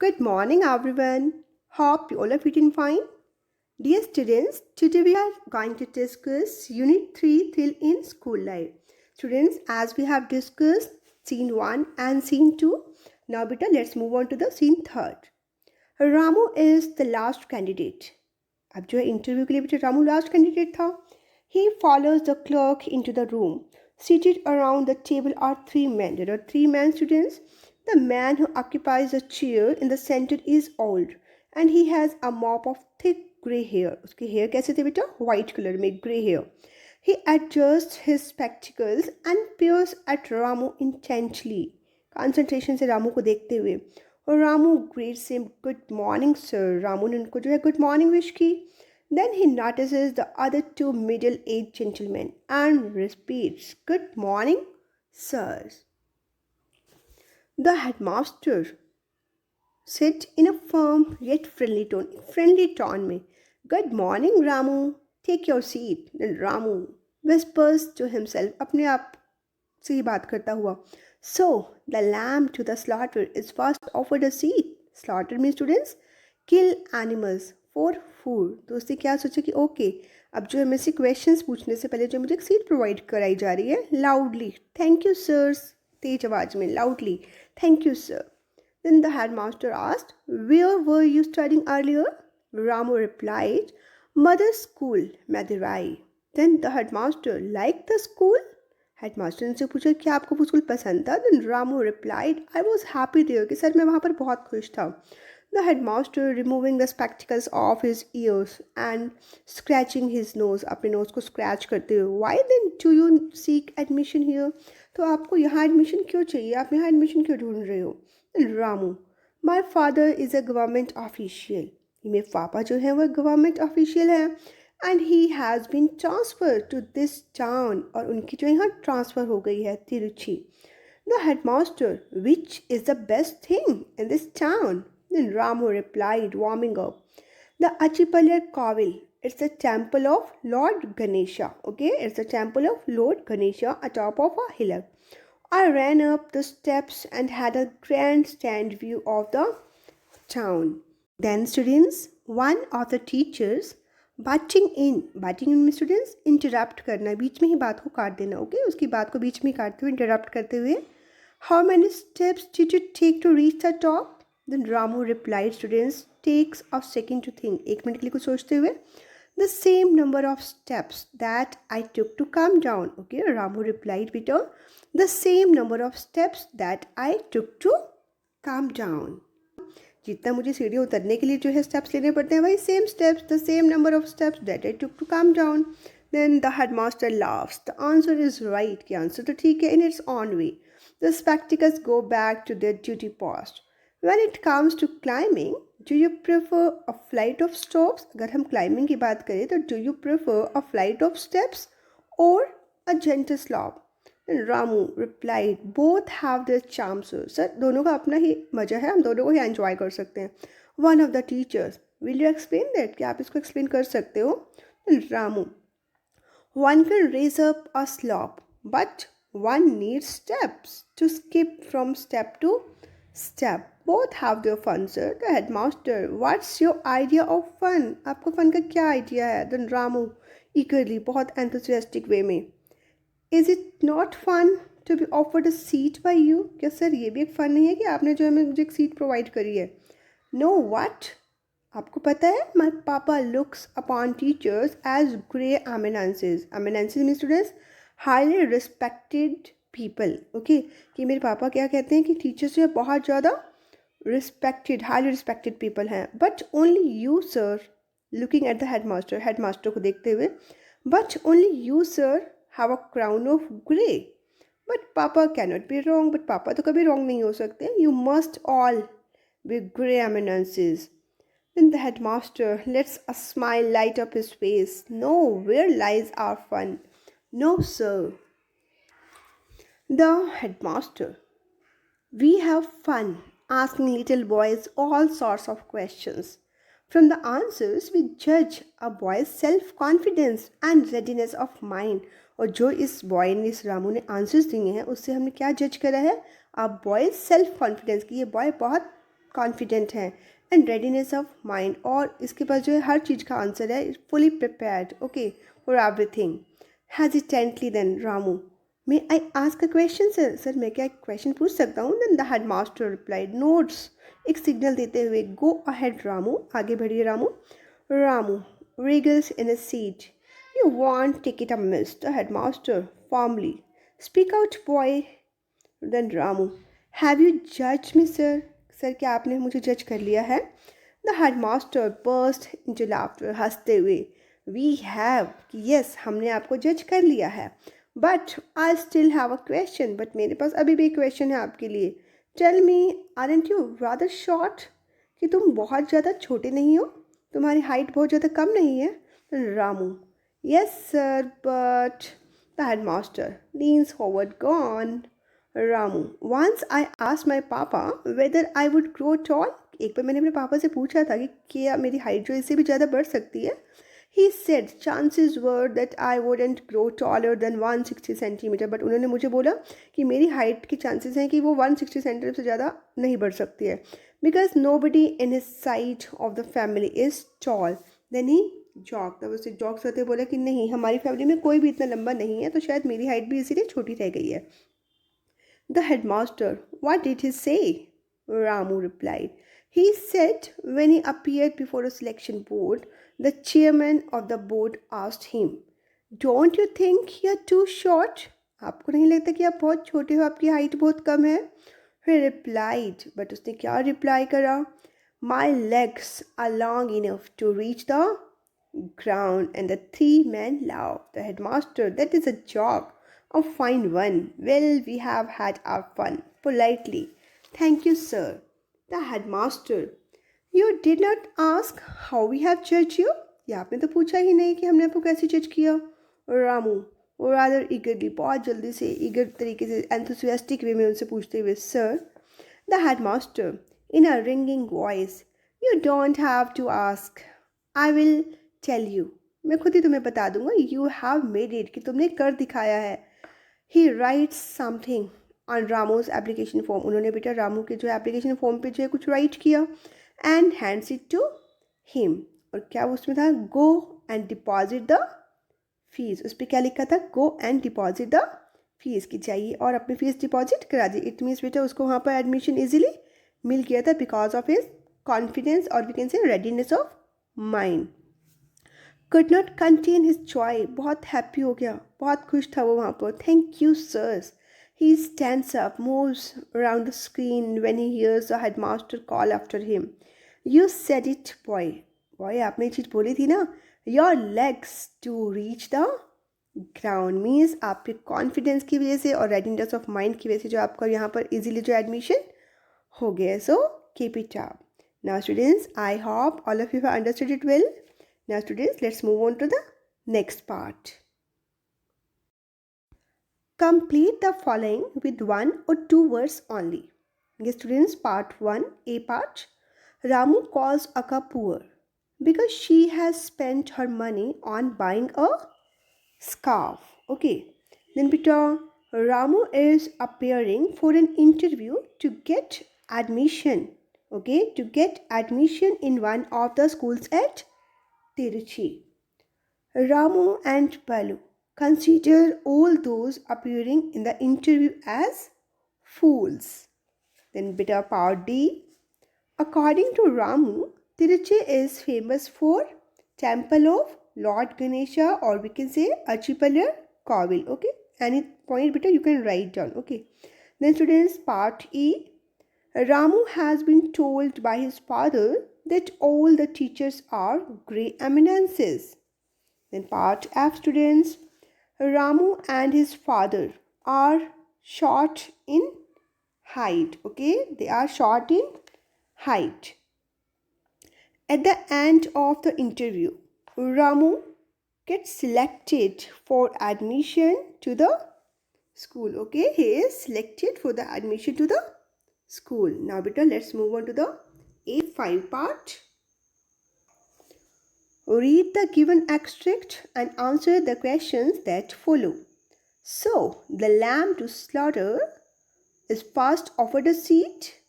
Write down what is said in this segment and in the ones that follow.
Good morning, everyone. Hope you all are feeling fine. Dear students, today we are going to discuss Unit 3 till in school life. Students, as we have discussed scene 1 and scene 2, now beta let's move on to the scene 3rd. Ramu is the last candidate. अब जो है interview के लिए बेटा Ramu last candidate था. He follows the clerk into the room. Seated around the table are three men. There are three men, students. The man who occupies the chair in the center is old and he has a mop of thick grey hair. उसके hair कैसे थे बेटा? White color में grey hair. He adjusts his spectacles and peers at Ramu intently. Concentration से रामू को देखते हुए. और Ramu greets him, good morning sir. Ramu ने उनको जो है good morning wish की. Then he notices the other two middle-aged gentlemen and repeats, good morning sirs. The headmaster said in a firm yet friendly tone में, good morning Ramu, take your seat. Then Ramu whispers to himself, अपने आप से ही बात करता हुआ, so the lamb to the slaughter is first offered a seat. Slaughter means students kill animals for food. तो उसने क्या सोचा कि ओके अब जो है मेरे से क्वेश्चंस पूछने से पहले जो मुझे एक सीट प्रोवाइड कराई जा रही है लाउडली थैंक यू सर तेज आवाज में loudly thank you sir. Then the headmaster asked, where were you studying earlier? Ramu replied, mother's school, Madurai. Then the headmaster liked the school? Headmaster ने पूछा क्या आपको वो स्कूल पसंद था. Then Ramu replied I was happy there कि sir मैं वहाँ पर बहुत खुश था. The headmaster removing the spectacles off his ears and scratching his nose अपने नोज को स्क्रैच करते हुए why then do you seek admission here. तो आपको यहाँ एडमिशन क्यों चाहिए, आप यहाँ एडमिशन क्यों ढूंढ रहे हो. Ramu my father is a government official. मेरे पापा जो हैं वो गवर्नमेंट ऑफिशियल हैं and he has been transfer to this town और उनकी जो यहाँ ट्रांसफ़र हो गई है Tiruchi. The headmaster which is the best thing in this town. Then Ramu replied warming up the अचिपल्यर काविल. It's the temple of Lord Ganesha. Okay, it's the temple of Lord Ganesha atop of a hillock. I ran up the steps and had a grandstand view of the town. Then, students, one of the teachers butting in में students interrupt करना, बीच में ही बात को काट देना. Okay उसकी बात को बीच में ही काटते हुए interrupt करते हुए, how many steps did you take to reach the top? Then Ramu replied, students, takes a second to think. एक मिनट के लिए कुछ सोचते हुए, the same number of steps that I took to come down. Okay, Ramu replied, Peter, the same number of steps that I took to come down. जितना मुझे सीढ़ी उतरने के लिए जो है स्टेप्स लेने पड़ते हैं वही same steps the same number of steps that I took to come down. Then the headmaster laughs the answer is right कि आंसर तो ठीक है in its own way. The spectacles go back to their duty post. When it comes to climbing do you prefer a flight of steps. अगर हम climbing की बात करें तो do you prefer a flight of steps और a gentle slope. Ramu replied both have there charm sir. Sir दोनों का अपना ही मज़ा है, हम दोनों को ही एंजॉय कर सकते हैं. One of the teachers will you explain that, क्या आप इसको एक्सप्लेन कर सकते हो. Ramu one can raise up a slope but one needs steps to skip from step to step. Both have their fun sir. The headmaster what's your idea of fun, आपको fun का क्या idea है. Then Ramu ईगरली बहुत enthusiastic way में, is it not fun to be offered a seat by you. क्या sir ये भी एक फ़न नहीं है कि आपने जो है मुझे एक सीट प्रोवाइड करी है. नो वट, आपको पता है my papa looks upon teachers as grey eminences. Eminences mean students highly respected people. Okay कि मेरे पापा क्या कहते हैं कि टीचर्स जो है बहुत ज़्यादा रिस्पेक्टेड हाईली रिस्पेक्टेड पीपल हैं. But only you sir, looking at the headmaster, headmaster को देखते हुए, but only you sir have a crown of grey. But Papa cannot be wrong. But Papa तो कभी wrong नहीं हो सकते. You must all be grey eminences. Then the headmaster lets a smile light up his face. No, where lies our fun? No, sir. The headmaster. We have fun asking little boys all sorts of questions. From the answers, we judge a boy's self-confidence and readiness of mind. और जो इस boy ने इस रामू ने answers दिए हैं उससे हमने क्या जज करा है, अ बॉय सेल्फ कॉन्फिडेंस कि ये बॉय बहुत कॉन्फिडेंट हैं एंड रेडीनेस ऑफ माइंड, और इसके पास जो है हर चीज़ का आंसर है, fully prepared okay for everything. Hesitantly then Ramu, may I ask a question sir, sir मैं क्या क्वेश्चन पूछ सकता हूँ? Then the headmaster replied nods, एक सिग्नल देते हुए, गो अहेड रामू, आगे बढ़िए रामू. Ramu wriggles in his seat. You won't take it amiss, the headmaster firmly. Speak out, boy. Then Ramu, have you judged me, sir? Sir क्या आपने मुझे जज कर लिया है? The headmaster burst into laughter, हंसते हुए. We have, yes, हमने आपको जज कर लिया है. But I still have a question. But मेरे पास अभी भी क्वेश्चन है आपके लिए. Tell me, aren't you rather short? कि तुम बहुत ज़्यादा छोटे नहीं हो? तुम्हारी हाइट बहुत ज़्यादा कम नहीं है? Ramu, yes sir but the headmaster leans forward gone. Ramu, once I asked my papa whether I would grow tall, एक बार मैंने अपने पापा से पूछा था कि क्या मेरी हाइट जो इससे भी ज़्यादा बढ़ सकती है. He said chances were that I wouldn't grow taller than 160 centimetre, but उन्होंने मुझे बोला कि मेरी हाइट के चांसेस हैं कि वो 160 सेंटीमीटर से ज़्यादा नहीं बढ़ सकती है. Because nobody in his side of the family is tall. Then he joked. तब उसे जॉक्स होते बोला कि नहीं, हमारी फैमिली में कोई भी इतना लंबा नहीं है, तो शायद मेरी हाइट भी इसीलिए छोटी रह गई है. The headmaster, what did he say? Ramu replied. He said when he appeared before a selection board, the chairman of the board asked him, Don't you think you're too short? आपको नहीं लगता कि आप बहुत छोटे हो, आपकी हाइट बहुत कम है? He replied, but उसने क्या रिप्लाई करा? My legs are long enough to reach the ground. And the three men laughed. The headmaster, that is a joke. A fine one. Well, we have had our fun. Politely. Thank you, sir. The headmaster, you did not ask how we have judged you? ये आपने तो पूछा ही नहीं कि हमने आपको कैसे जज किया. रामू, और rather eagerly, बहुत जल्दी से, ईगर तरीके से, enthusiastic वे में उनसे पूछते हुए, sir. The headmaster, in a ringing voice, you don't have to ask. I will tell you. मैं खुद ही तुम्हें बता दूंगा. You have made it, कि तुमने कर दिखाया है. He writes something on Ramu's application form. उन्होंने बेटा रामू के जो एप्लीकेशन फॉर्म पे जो है कुछ राइट किया and hands it to him. और क्या उसमें था? Go and deposit the fees. उस पर क्या लिखा था? Go and deposit the fees, की जाइए और अपनी फीस डिपॉजिट करा दी. इट मीन्स बेटा उसको वहाँ पर एडमिशन इजीली मिल गया था बिकॉज ऑफ हिज कॉन्फिडेंस और we can say readiness of mind. Could not contain his joy, बहुत हैप्पी हो गया, बहुत खुश था वो वहाँ पर. Thank you sirs. He stands up, moves around the screen when he hears the headmaster call after him. You said it, boy. Boy, आपने ये चीज़ बोली थी ना. Your legs to reach the ground means आपके कॉन्फिडेंस की वजह से और रेडीनेस ऑफ माइंड की वजह से जो आपका यहाँ पर इजीली जो एडमिशन हो गया. So keep it up. Now students, I hope all of you have understood it well. Now students, let's move on to the next part. Complete the following with one or two words only. Okay, students, part 1, A part. Ramu calls Akka poor because she has spent her money on buying a scarf. Okay, then beta, Ramu is appearing for an interview to get admission. Okay, to get admission in one of the schools at Tiruchi. Ramu and Balu consider all those appearing in the interview as fools. Then beta part D. According to Ramu, Tiruchi is famous for temple of Lord Ganesha, or we can say Achipalar Kovil. Okay, any point beta you can write down. Okay, then students, part E. Ramu has been told by his father that all the teachers are grey eminences. Then part F, students. Ramu and his father are short in height. Okay, they are short in height. At the end of the interview, Ramu gets selected for admission to the school. Okay, he is selected for the admission to the school. Now beta, let's move on to the A5 part. Read the given extract and answer the questions that follow. So, the lamb to slaughter is first offered a seat.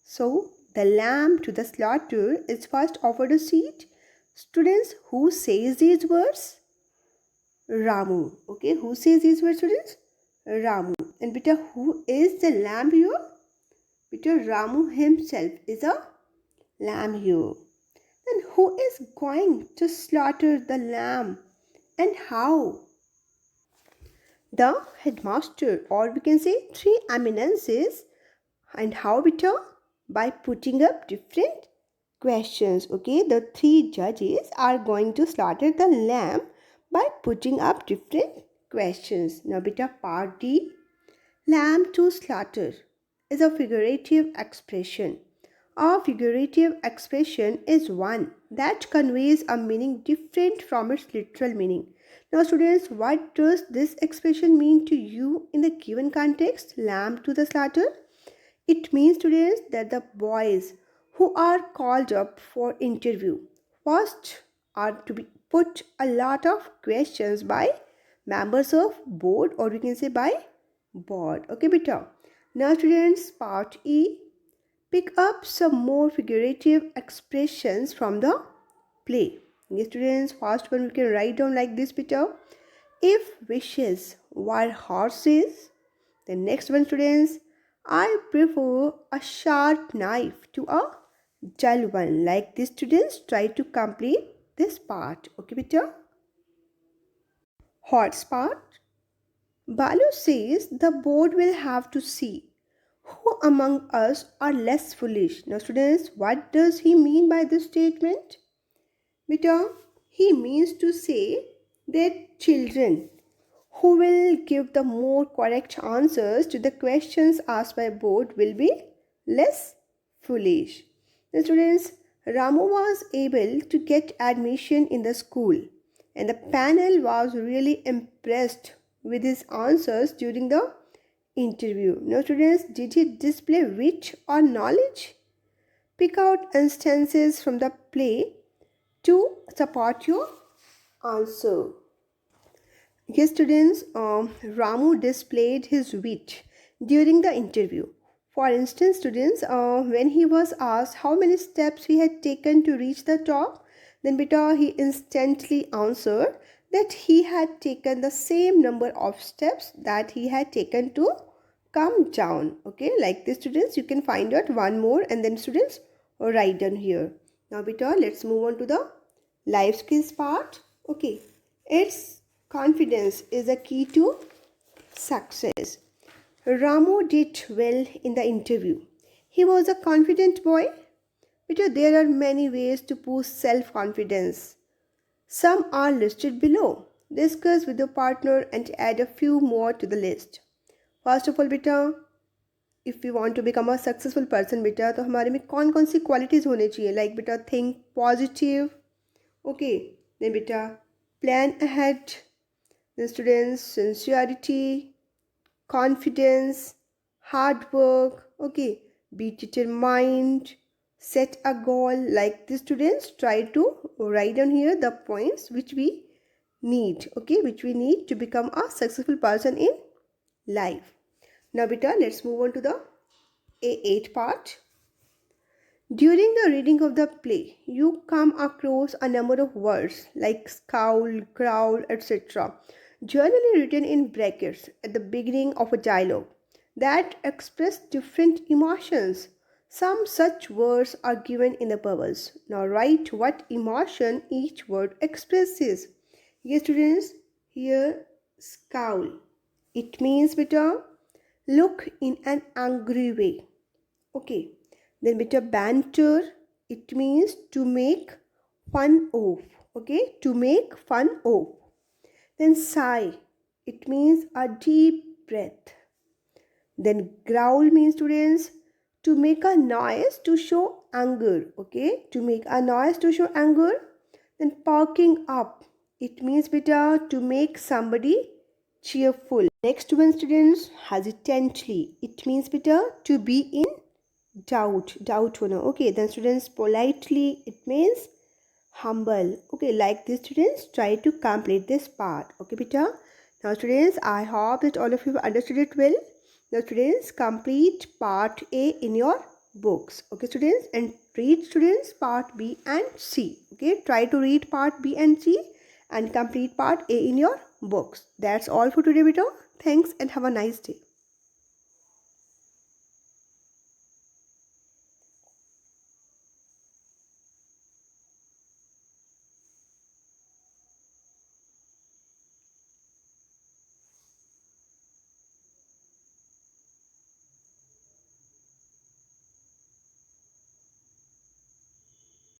So, the lamb to the slaughter is first offered a seat. Students, who says these words? Ramu. Okay, who says these words, students? Ramu. And beta, who is the lamb here? Beta, Ramu himself is a lamb here. Then who is going to slaughter the lamb and how? The headmaster, or we can say three eminences. And how, beta? By putting up different questions. Okay, the three judges are going to slaughter the lamb by putting up different questions. Now, beta, part D. Lamb to slaughter is a figurative expression. A figurative expression is one that conveys a meaning different from its literal meaning. Now, students, what does this expression mean to you in the given context? Lamb to the slaughter? It means, students, that the boys who are called up for interview first are to be put a lot of questions by members of board, or we can say by board. Okay, beta. Now, students, part E. Pick up some more figurative expressions from the play. Okay, students, first one we can write down like this, beta. If wishes were horses. The next one, students, I prefer a sharp knife to a dull one. Like this, students, try to complete this part. Okay, beta. Horse part. Balu says the board will have to see who among us are less foolish. Now, students, what does he mean by this statement? Beta, he means to say that children who will give the more correct answers to the questions asked by board will be less foolish. The students, Ramu was able to get admission in the school, and the panel was really impressed with his answers during the interview. Now, students, did he display wit or knowledge? Pick out instances from the play to support your answer. Yes, students, Ramu displayed his wit during the interview. For instance, students, when he was asked how many steps he had taken to reach the top, then beta, he instantly answered that he had taken the same number of steps that he had taken to come down. Okay, like this, students, you can find out one more, and then students, write down here. Now, beta, let's move on to the life skills part. Okay, it's confidence is a key to success. Ramu did well in the interview. He was a confident boy. Because there are many ways to boost self-confidence. Some are listed below. Discuss with your partner and add a few more to the list. First of all, beta, if we want to become a successful person, beta, तो हमारे में कौन सी qualities होने चाहिए? Like beta, think positive. Okay. Then beta, plan ahead. Then students, sincerity, confidence, hard work. Okay. Be determined. Set a goal. Like the students, try to write down here the points which we need. Okay, which we need to become a successful person in life. Now, beta, let's move on to the A8 part. During the reading of the play, you come across a number of words like scowl, growl, etc. generally written in brackets at the beginning of a dialogue that express different emotions. Some such words are given in the bubbles. Now write what emotion each word expresses. Yes, students, here scowl. It means beta, look in an angry way. Okay. Then beta, banter. It means to make fun of. Okay, to make fun of. Then sigh. It means a deep breath. Then growl means, students, to make a noise to show anger. Okay, to make a noise to show anger. Then perking up. It means beta, to make somebody cheerful. Next one, students, hesitantly. It means beta, to be in doubt hona. Okay, then students, politely, it means humble. Okay, like this, students, try to complete this part. Okay, beta. Now, students, I hope that all of you have understood it well. Now, students, complete part A in your books. Okay students, and read students part B and C. Okay, try to read part B and C and complete part A in your books. That's all for today beta. Thanks and have a nice day.